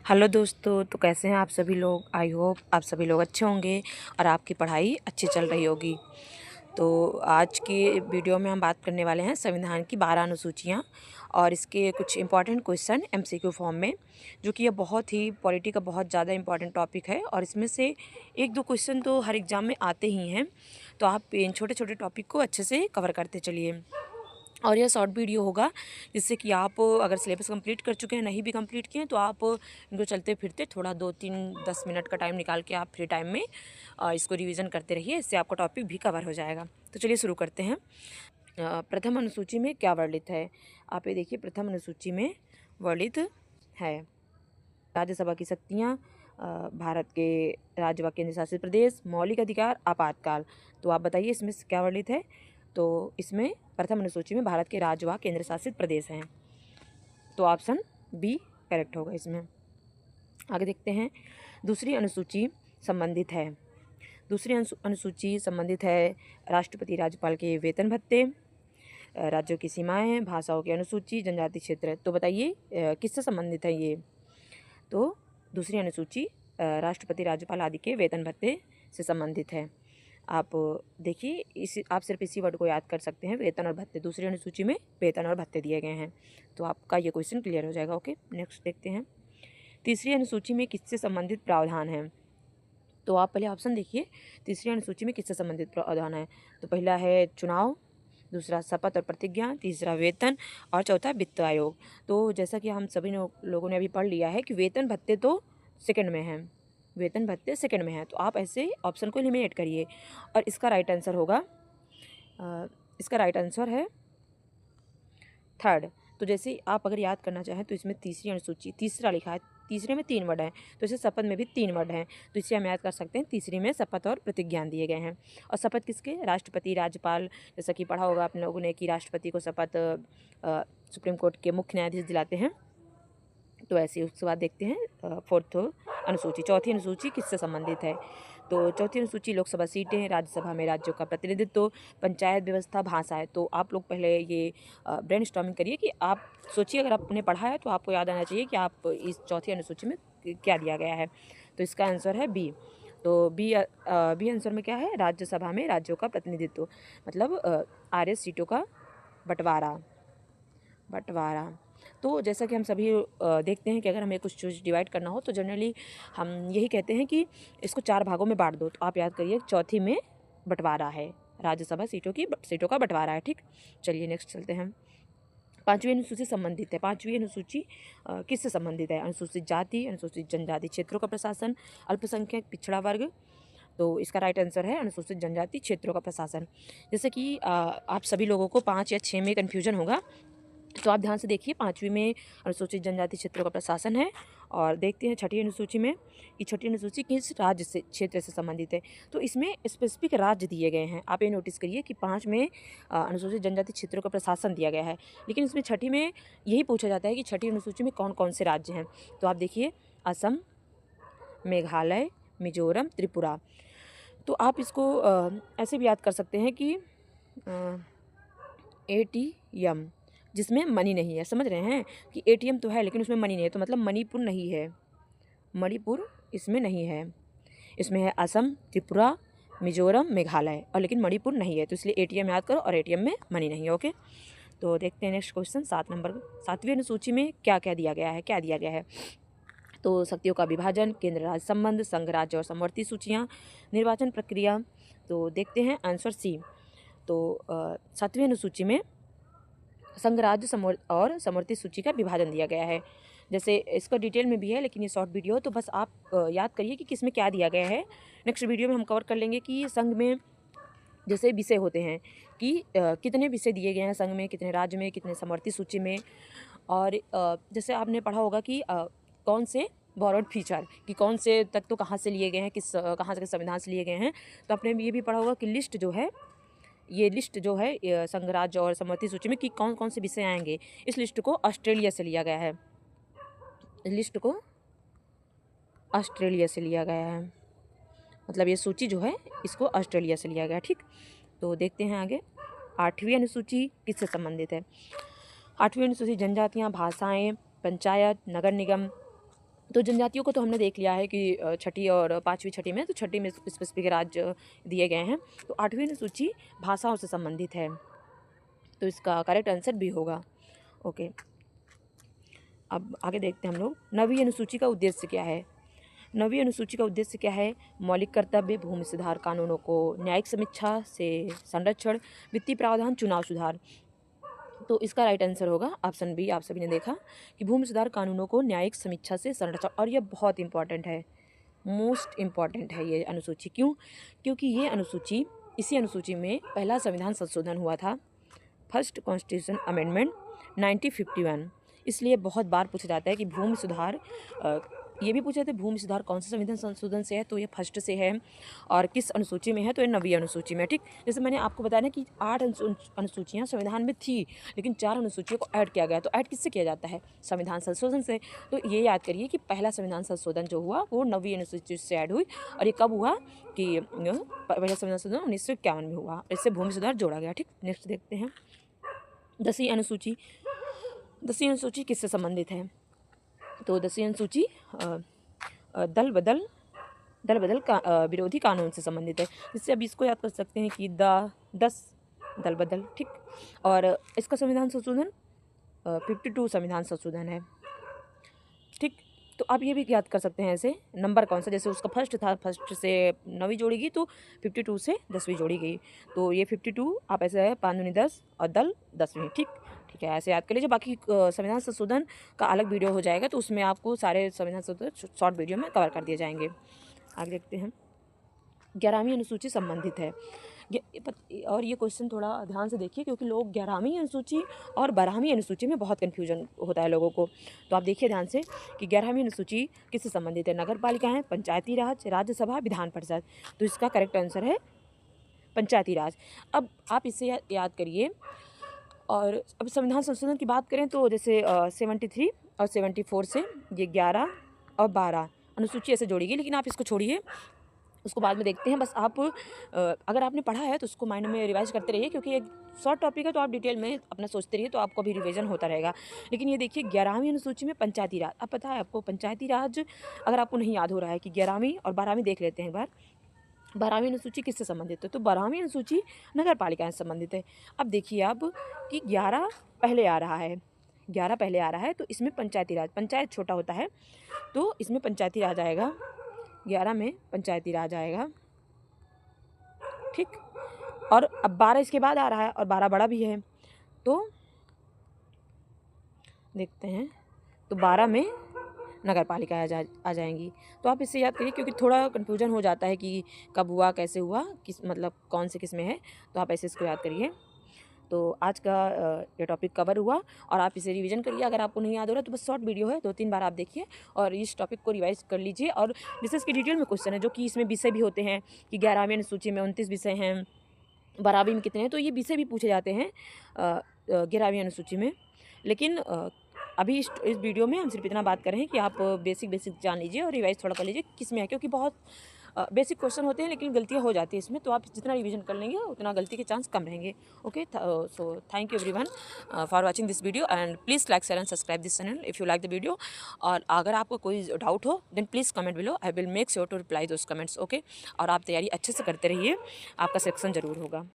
Hello दोस्तों, तो कैसे हैं आप सभी लोग। आई होप आप सभी लोग अच्छे होंगे और आपकी पढ़ाई अच्छी चल रही होगी। तो आज की वीडियो में हम बात करने वाले हैं संविधान की 12 अनुसूचियाँ और इसके कुछ इंपॉर्टेंट क्वेश्चन एमसीक्यू फॉर्म में, जो कि ये बहुत ही पॉलिटी का बहुत ज़्यादा इंपॉर्टेंट टॉपिक है और इसमें से एक दो क्वेश्चन तो हर एग्ज़ाम में आते ही हैं। तो आप इन छोटे छोटे टॉपिक को अच्छे से कवर करते चलिए। और यह शॉर्ट वीडियो होगा जिससे कि आप अगर सिलेबस कंप्लीट कर चुके हैं, नहीं भी कंप्लीट किए हैं, तो आप इनको चलते फिरते थोड़ा 2-3-10 मिनट का टाइम निकाल के आप फ्री टाइम में इसको रिवीजन करते रहिए। इससे आपका टॉपिक भी कवर हो जाएगा। तो चलिए शुरू करते हैं। प्रथम अनुसूची में क्या वर्णित है। आप ये देखिए, प्रथम अनुसूची में वर्णित है राज्यसभा की शक्तियाँ, भारत के राज्य व केंद्र शासित प्रदेश, मौलिक अधिकार, आपातकाल। तो आप बताइए इसमें क्या वर्णित है। तो इसमें प्रथम अनुसूची में भारत के राज्य व केंद्र शासित प्रदेश हैं, तो ऑप्शन बी करेक्ट होगा इसमें। आगे देखते हैं। दूसरी अनुसूची संबंधित है दूसरी अनुसूची संबंधित है राष्ट्रपति राज्यपाल के वेतन भत्ते, राज्यों की सीमाएं, भाषाओं की अनुसूची, जनजाति क्षेत्र। तो बताइए किससे संबंधित है ये। तो दूसरी अनुसूची राष्ट्रपति राज्यपाल आदि के वेतन भत्ते से संबंधित है। आप देखिए, आप सिर्फ इसी वर्ड को याद कर सकते हैं, वेतन और भत्ते। दूसरी अनुसूची में वेतन और भत्ते दिए गए हैं, तो आपका ये क्वेश्चन क्लियर हो जाएगा। ओके, नेक्स्ट देखते हैं। तीसरी अनुसूची में किससे संबंधित प्रावधान है। तो आप पहले ऑप्शन देखिए, तीसरी अनुसूची में किससे संबंधित प्रावधान है। तो पहला है चुनाव, दूसरा शपथ और प्रतिज्ञा, तीसरा वेतन और चौथा वित्त आयोग। तो जैसा कि हम सभी लोगों ने अभी पढ़ लिया है कि वेतन भत्ते तो सेकंड में है, वेतन भत्ते सेकंड में है, तो आप ऐसे ऑप्शन को एलिमिनेट करिए और इसका राइट आंसर होगा, इसका राइट आंसर है थर्ड। तो जैसे आप अगर याद करना चाहें तो इसमें तीसरी अनुसूची, तीसरा लिखा है, तीसरे में 3 वर्ड हैं, तो इसे शपथ में भी 3 वर्ड हैं, तो इसे हम याद कर सकते हैं। तीसरी में शपथ और प्रतिज्ञा दिए गए हैं। और शपथ किसके, राष्ट्रपति राज्यपाल। जैसा कि पढ़ा होगा आप लोगों ने कि राष्ट्रपति को शपथ सुप्रीम कोर्ट के मुख्य न्यायाधीश दिलाते हैं। तो ऐसे उसके बाद देखते हैं फोर्थ अनुसूची, चौथी अनुसूची किससे संबंधित है। तो चौथी अनुसूची लोकसभा सीटें, राज्यसभा में राज्यों का प्रतिनिधित्व, पंचायत व्यवस्था, भाषाएं। तो आप लोग पहले ये ब्रेनस्टॉर्मिंग करिए कि आप सोचिए, अगर आपने पढ़ा है तो आपको याद आना चाहिए कि आप इस चौथी अनुसूची में क्या दिया गया है। तो इसका आंसर है बी। तो बी आंसर में क्या है, राज्यसभा में राज्यों का प्रतिनिधित्व, मतलब RS सीटों का बंटवारा। तो जैसा कि हम सभी देखते हैं कि अगर हमें कुछ चीज़ डिवाइड करना हो तो जनरली हम यही कहते हैं कि इसको 4 भागों में बांट दो। तो आप याद करिए, चौथी में बंटवारा है, राज्यसभा सीटों का बंटवारा है। ठीक, चलिए नेक्स्ट चलते हैं। पांचवी अनुसूची संबंधित है। पांचवी अनुसूची किससे संबंधित है। अनुसूचित जाति, अनुसूचित जनजाति क्षेत्रों का प्रशासन, अल्पसंख्यक पिछड़ा वर्ग। तो इसका राइट आंसर है अनुसूचित जनजाति क्षेत्रों का प्रशासन। जैसे कि आप सभी लोगों को 5 या 6 में कन्फ्यूजन होगा, तो आप ध्यान से देखिए। पांचवी में अनुसूचित जनजाति क्षेत्रों का प्रशासन है, और देखते हैं छठी अनुसूची में कि छठी अनुसूची किस राज्य से, क्षेत्र से संबंधित है। तो इसमें स्पेसिफिक राज्य दिए गए हैं। आप ये नोटिस करिए कि 5 में अनुसूचित जनजाति क्षेत्रों का प्रशासन दिया गया है, लेकिन इसमें छठी में यही पूछा जाता है कि छठी अनुसूची में कौन कौन से राज्य हैं। तो आप देखिए, असम, मेघालय, मिजोरम, त्रिपुरा। तो आप इसको ऐसे भी याद कर सकते हैं कि ATM, जिसमें मनी नहीं है। समझ रहे हैं कि ATM तो है लेकिन उसमें मनी नहीं है, तो मतलब मणिपुर नहीं है, मणिपुर इसमें नहीं है। इसमें है असम, त्रिपुरा, मिजोरम, मेघालय, और लेकिन मणिपुर नहीं है। तो इसलिए ATM याद करो और ATM में मनी नहीं है। ओके, तो देखते हैं नेक्स्ट क्वेश्चन। 7वीं अनुसूची में क्या क्या दिया गया है। तो शक्तियों का विभाजन, केंद्र राज्य संबंध, संघ राज्य और समवर्ती सूचियाँ, निर्वाचन प्रक्रिया। तो देखते हैं आंसर सी। तो 7वीं अनुसूची में संघ राज्य और समवर्ती सूची का विभाजन दिया गया है। जैसे इसका डिटेल में भी है, लेकिन ये शॉर्ट वीडियो, तो बस आप याद करिए कि किस में क्या दिया गया है। नेक्स्ट वीडियो में हम कवर कर लेंगे कि संघ में जैसे विषय होते हैं कि कितने विषय दिए गए हैं संघ में, कितने राज्य में, कितने समवर्ती सूची में। और जैसे आपने पढ़ा होगा कि कौन से बॉरोड फीचर, कि कौन से तत्व कहाँ से लिए गए हैं, कहाँ से संविधान से लिए गए हैं। तो आपने ये भी पढ़ा होगा कि लिस्ट जो है, ये लिस्ट जो है संघ राज्य और समवर्ती सूची में कि कौन कौन से विषय आएंगे, इस लिस्ट को ऑस्ट्रेलिया से लिया गया है। मतलब ये सूची जो है इसको ऑस्ट्रेलिया से लिया गया। ठीक, तो देखते हैं आगे। 8वीं अनुसूची किससे संबंधित है। 8वीं अनुसूची जनजातियाँ, भाषाएं, पंचायत, नगर निगम, तो जनजातियों को तो हमने देख लिया है कि छठी और पाँचवीं छठी में, तो छठी में स्पेसिफिक राज्य दिए गए हैं। तो 8वीं अनुसूची भाषाओं से संबंधित है, तो इसका करेक्ट आंसर भी होगा। ओके, अब आगे देखते हैं हम लोग। 9वीं अनुसूची का उद्देश्य क्या है? 9वीं अनुसूची का उद्देश्य क्या है? मौलिक कर्तव्य, भूमि सुधार कानूनों को न्यायिक समीक्षा से संरक्षण, वित्तीय प्रावधान, चुनाव सुधार। तो इसका राइट आंसर होगा ऑप्शन बी। आप सभी ने देखा कि भूमि सुधार कानूनों को न्यायिक समीक्षा से संरक्षण, और यह बहुत इंपॉर्टेंट है, मोस्ट इम्पॉर्टेंट है ये अनुसूची। क्यों? क्योंकि ये अनुसूची, इसी अनुसूची में पहला संविधान संशोधन हुआ था, फर्स्ट कॉन्स्टिट्यूशन अमेंडमेंट 1951। इसलिए बहुत बार पूछा जाता है कि भूमि सुधार, ये भी पूछे थे भूमि सुधार कौन सा संविधान संशोधन से है, तो ये फर्स्ट से है। और किस अनुसूची में है, तो ये 9वीं अनुसूची में। ठीक, जैसे मैंने आपको बताया ना कि 8 अनुसूचियाँ संविधान में थी, लेकिन 4 अनुसूचियों को ऐड किया गया। तो ऐड किससे किया जाता है? संविधान संशोधन से। तो ये याद करिए कि पहला संविधान संशोधन जो हुआ वो 9वीं अनुसूची से ऐड हुई, और ये कब हुआ कि पहला संविधान संशोधन 1951 में हुआ। इससे भूमि सुधार जोड़ा गया। ठीक, नेक्स्ट देखते हैं 10वीं अनुसूची। 10वीं अनुसूची किससे संबंधित है? तो 10वीं अनुसूची दल बदल का विरोधी कानून से संबंधित है। जिससे अब इसको याद कर सकते हैं कि 10 दल बदल। ठीक, और इसका संविधान संशोधन 52 संविधान संशोधन है। ठीक, तो आप ये भी याद कर सकते हैं ऐसे नंबर कौन सा, जैसे उसका फर्स्ट था, फर्स्ट से 9वीं जोड़ी गई, तो 52 से 10वीं जोड़ी गई, तो ये 52 आप ऐसे है 5 दूनी 10 और दल 10वीं। ठीक है, ऐसे याद कर लीजिए। बाकी संविधान संशोधन का अलग वीडियो हो जाएगा, तो उसमें आपको सारे संविधान संशोधन शॉर्ट वीडियो में कवर कर दिए जाएंगे। आगे देखते हैं 11वीं अनुसूची संबंधित है। और ये क्वेश्चन थोड़ा ध्यान से देखिए, क्योंकि लोग 11वीं अनुसूची और 12वीं अनुसूची में बहुत कन्फ्यूजन होता है लोगों को। तो आप देखिए ध्यान से कि 11वीं अनुसूची किससे संबंधित है? नगर पालिकाएँ, पंचायती राज, राज्यसभा, विधान परिषद। तो इसका करेक्ट आंसर है पंचायती राज। अब आप इसे याद करिए। और अब संविधान संशोधन की बात करें तो जैसे 73 और 74 से ये 11 और 12 अनुसूची ऐसे जोड़ी गई, लेकिन आप इसको छोड़िए, उसको बाद में देखते हैं। बस आप अगर आपने पढ़ा है तो उसको माइंड में रिवाइज करते रहिए, क्योंकि एक शॉर्ट टॉपिक है, तो आप डिटेल में अपना सोचते रहिए, तो आपको भी रिवीजन होता रहेगा। लेकिन ये देखिए 11वीं अनुसूची में पंचायती राज। अब पता है आपको पंचायती राज, अगर आपको नहीं याद हो रहा है कि 11वीं और 12वीं देख लेते हैं एक बार। 12वीं अनुसूची किससे संबंधित है? तो 12वीं अनुसूची नगर पालिका से संबंधित है। अब देखिए आप कि 11 पहले आ रहा है, 11 पहले आ रहा है, तो इसमें पंचायती राज, पंचायत छोटा होता है, तो इसमें पंचायती राज आएगा, 11 में पंचायती राज आएगा। ठीक, और अब 12 इसके बाद आ रहा है, और 12 बड़ा भी है, तो देखते हैं, तो 12 में नगर पालिका आ जाएंगी। तो आप इससे याद करिए, क्योंकि थोड़ा कन्फ्यूजन हो जाता है कि कब हुआ, कैसे हुआ, किस मतलब कौन से किस में है, तो आप ऐसे इसको याद करिए। तो आज का ये टॉपिक कवर हुआ, और आप इसे रिवीजन करिए। अगर आपको नहीं याद हो रहा तो बस शॉर्ट वीडियो है, 2-3 बार आप देखिए और इस टॉपिक को रिवाइज कर लीजिए। और जैसे इसकी डिटेल में क्वेश्चन है, जो कि इसमें विषय भी होते हैं कि 11वीं अनुसूची में 29 विषय हैं, 12वीं में कितने हैं, तो ये विषय भी पूछे जाते हैं 11वीं अनुसूची में। लेकिन अभी इस वीडियो में हम सिर्फ इतना बात कर रहे हैं कि आप बेसिक जान लीजिए और रिवाइज थोड़ा कर लीजिए किस में है, क्योंकि बहुत बेसिक क्वेश्चन होते हैं, लेकिन गलतियाँ हो जाती है इसमें। तो आप जितना रिवीजन कर लेंगे उतना गलती के चांस कम रहेंगे। Okay, so thank you everyone for watching this video, and please like, share and subscribe this channel if you like the video. और अगर आपको कोई डाउट हो then please comment below, I will make sure to reply those comments. Okay, और आप तैयारी अच्छे से करते रहिए, आपका सिलेक्शन ज़रूर होगा।